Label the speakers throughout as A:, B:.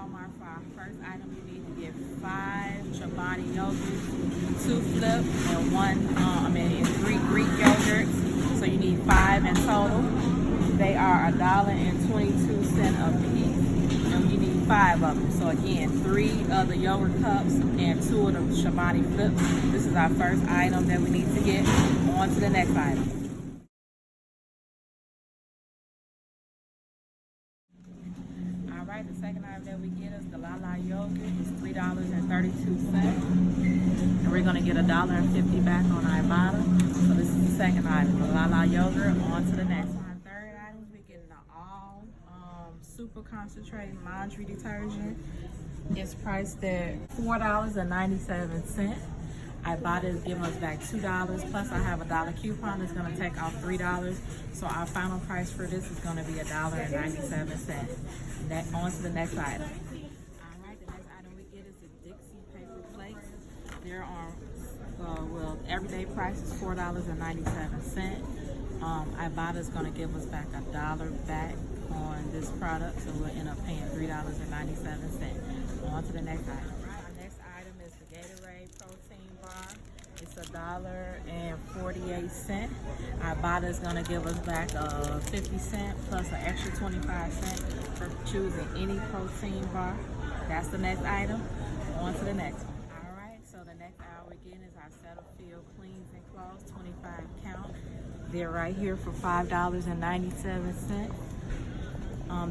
A: Walmart for our first item. You need to get 5 Chobani yogurts, 2 flip, and 3 Greek yogurts. So you need 5 in total. They are $1.22 a piece, and you need 5 of them. So again, 3 of the yogurt cups and 2 of the Chobani flips. This is our first item that we need to get. On to the next item. Alright, the second item that we get is the Lala yogurt. It's $3.32. And we're going to get $1.50 back on IBOTTA. So this is the second item, the Lala yogurt. On to the next one. Our third item, we're getting the all super concentrated laundry detergent. It's priced at $4.97. IBOTTA is giving us back $2, plus I have a $1 coupon that's going to take off $3. So our final price for this is going to be $1.97. On to the next item. Alright, the next item we get is the Dixie paper plates. They're on, everyday price is $4.97. IBOTTA is going to give us back $1 back on this product, so we'll end up paying $3.97. On to the next item. Our next item is the Gatorade protein bar. It's $1.48. IBOTTA is going to give us back 50 cents plus an extra 25 cents for choosing any protein bar. That's the next item. On to the next one. Alright, so the next item again is our Cetaphil Cleans and Cloths 25 count. They're right here for $5.97.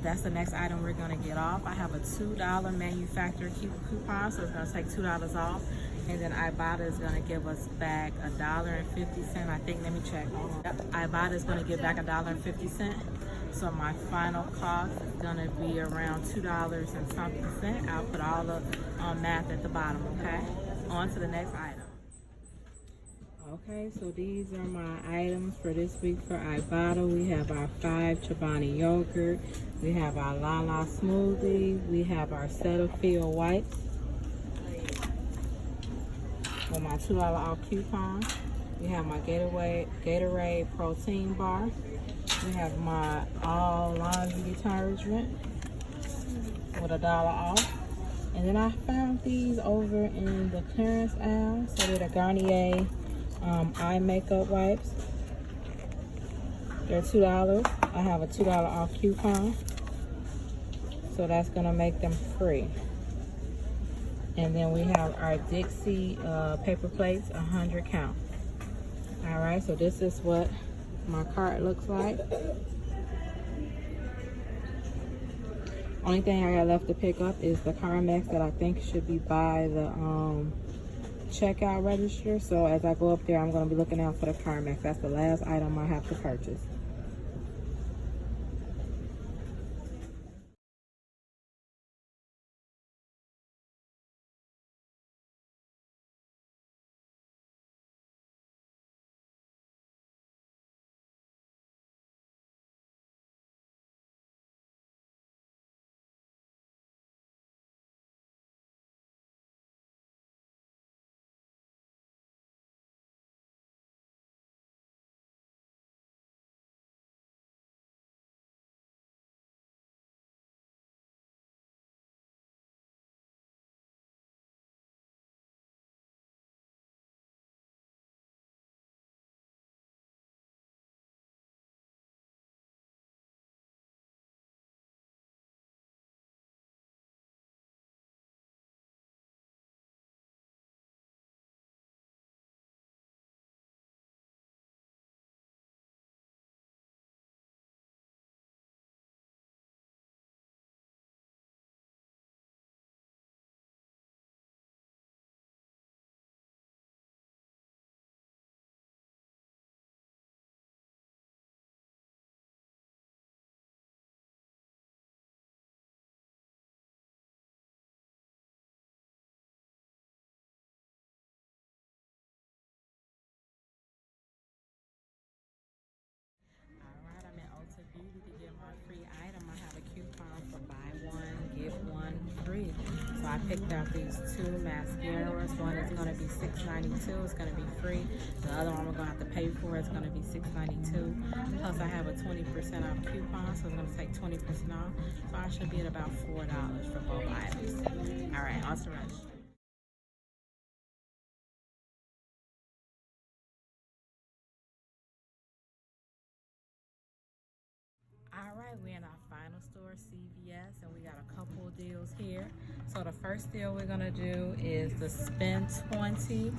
A: That's the next item we're going to get off. I have a $2 manufacturer coupon, so it's going to take $2 off. And then IBOTTA is going to give us back $1.50. I think, let me check. Yep, IBOTTA is going to give back $1.50. So my final cost is going to be around $2 and something. I'll put all the math at the bottom, okay? On to the next item. Okay, so these are my items for this week for IBOTTA. We have our 5 Chobani yogurt. We have our Lala smoothie. We have our Cetaphil wipes with my $2 off coupon. We have my Gatorade protein bar. We have my all laundry detergent with $1 off. And then I found these over in the clearance aisle. So they're the Garnier eye makeup wipes. They're $2. I have a $2 off coupon, so that's gonna make them free. And then we have our Dixie paper plates, 100 count. All right, so this is what my cart looks like. Only thing I got left to pick up is the Carmex that I think should be by the checkout register. So as I go up there, I'm going to be looking out for the Carmex. That's the last item I have to purchase. picked out these two mascaras. One is going to be $6.92. It's going to be free. The other one we're going to have to pay for. It's going to be $6.92. Plus I have a 20% off coupon, so it's going to take 20% off. So I should be at about $4 for both items. All right, on to the rest. All right, we're in our final store, CVS, and we got a couple of deals here. So the first deal we're gonna do is the spend 20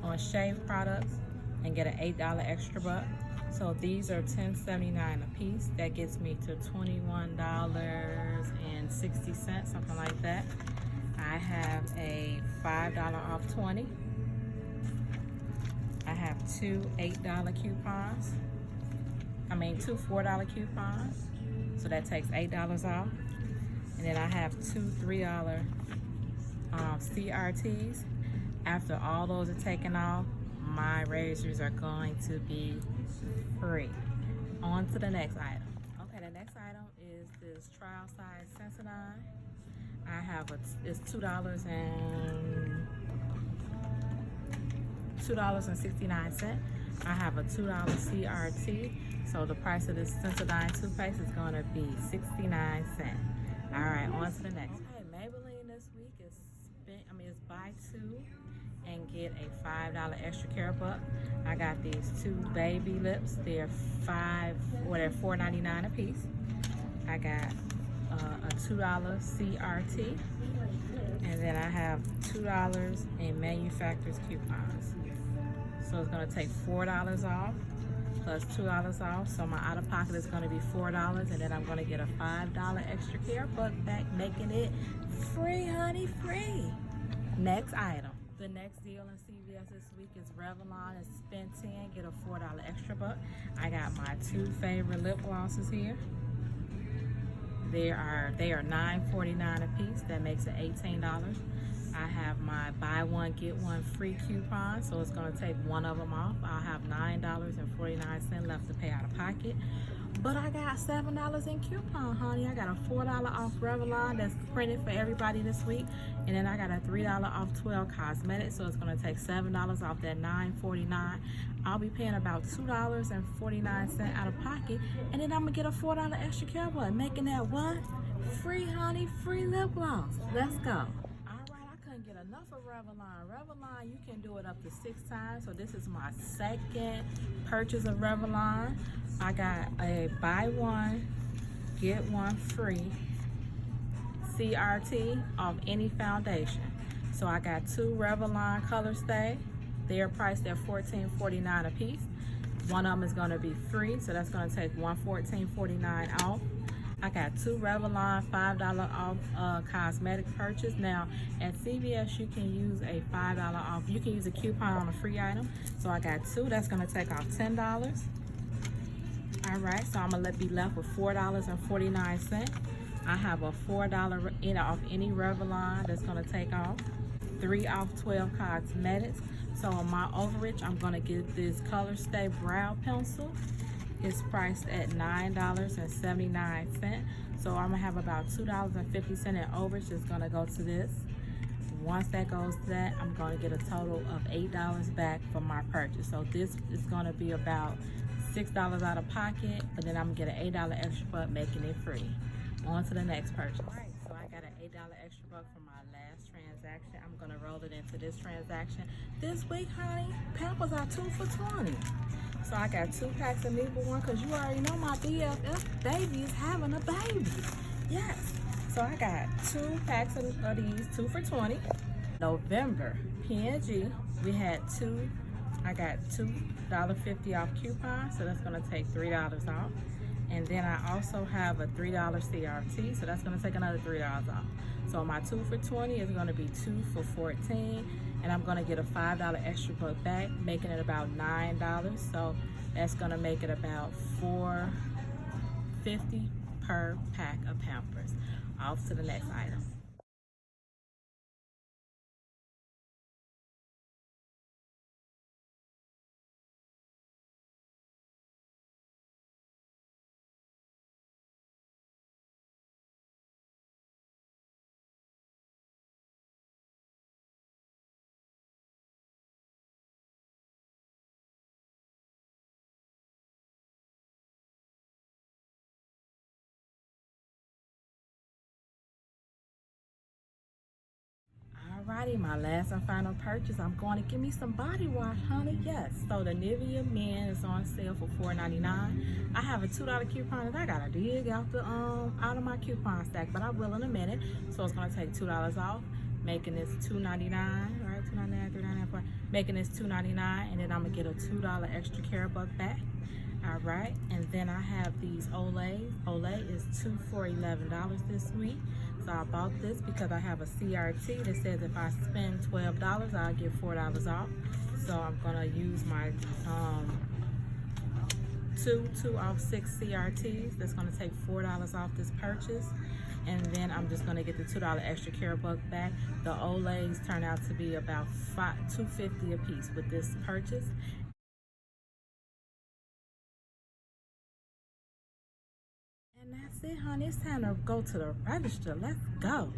A: on shave products and get an $8 extra buck. So these are $10.79 a piece. That gets me to $21.60, something like that. I have a $5 off 20. I have two $8 coupons. Two $4 coupons, so that takes $8 off. And then I have two $3 CRTs. After all those are taken off, my razors are going to be free. On to the next item. Okay, the next item is this trial size Sensodyne. I have it's $2.69. I have a $2 CRT. So the price of this Sensodyne toothpaste is going to be 69 cents. All right, on to the next. Okay, Maybelline this week is it's buy two and get a $5 extra care buck. I got these two baby lips. They're $4.99 a piece. I got a $2 CRT, and then I have $2 in manufacturer's coupons. So it's going to take $4 off plus $2 off. So my out of pocket is going to be $4, and then I'm going to get a $5 extra care buck back, making it free, honey, free. Next item. The next deal in CVS this week is Revlon. It's spend 10, get a $4 extra buck. I got my two favorite lip glosses here. They are $9.49 a piece. That makes it $18. I have my buy one get one free coupon, so it's going to take one of them off. I'll have $9.49 left to pay out of pocket, but I got $7 in coupon, honey. I got a $4 off Revlon that's printed for everybody this week, and then I got a $3 off 12 cosmetics, so it's going to take $7 off that $9.49. I'll be paying about $2.49 out of pocket, and then I'm gonna get a $4 extra care buck, making that what? Free, honey, free lip gloss. Let's go. Get enough of Revlon. Revlon, you can do it up to 6 times. So this is my second purchase of Revlon. I got a buy one, get one free CRT off any foundation. So I got two Revlon Color Stay. They are priced at $14.49 a piece. One of them is going to be free, so that's going to take $14.49 off. I got two Revlon $5 off cosmetic purchase. Now at CVS you can use a $5 off. You can use a coupon on a free item. So I got two. That's gonna take off $10. All right, so I'm gonna be left with $4.49. I have a $4 off any Revlon. That's gonna take off 3 off 12 cosmetics. So on my overage, I'm gonna get this Color Stay brow pencil. It's priced at $9.79. So I'm gonna have about $2.50 in overage that's gonna go to this. Once that goes to that, I'm gonna get a total of $8 back for my purchase. So this is gonna be about $6 out of pocket, but then I'm gonna get an $8 extra buck, making it free. On to the next purchase. All right, so I got an $8 extra buck for my last transaction. I'm gonna roll it into this transaction. This week, honey, Pampers are 2 for $20. So I got 2 packs of me for one, because you already know my BFF baby is having a baby. Yes. So I got 2 packs of these, 2 for $20. November, P&G, we had I got $2.50 off coupons, so that's gonna take $3 off. And then I also have a $3 CRT, so that's gonna take another $3 off. So my 2 for $20 is gonna be 2 for $14, and I'm gonna get a $5 extra buck back, making it about $9. So that's gonna make it about $4.50 per pack of Pampers. Off to the next item. Alrighty, my last and final purchase. I'm going to give me some body wash, honey. Yes. So the Nivea Men is on sale for $4.99. I have a $2 coupon that I gotta dig out the out of my coupon stack, but I will in a minute. So it's gonna take $2 off, making this $2.99, right? $2.99, $3.99, $4, making this $2.99, and then I'm gonna get a $2 extra care buck back. All right, and then I have these Olays. Olay is 2 for $11 this week. So I bought this because I have a CRT that says if I spend $12, I'll get $4 off. So I'm gonna use my two off 6 CRTs. That's gonna take $4 off this purchase. And then I'm just gonna get the $2 extra care buck back. The Olays turn out to be about $2.50 a piece with this purchase. And that's it, honey. It's time to go to the register. Let's go.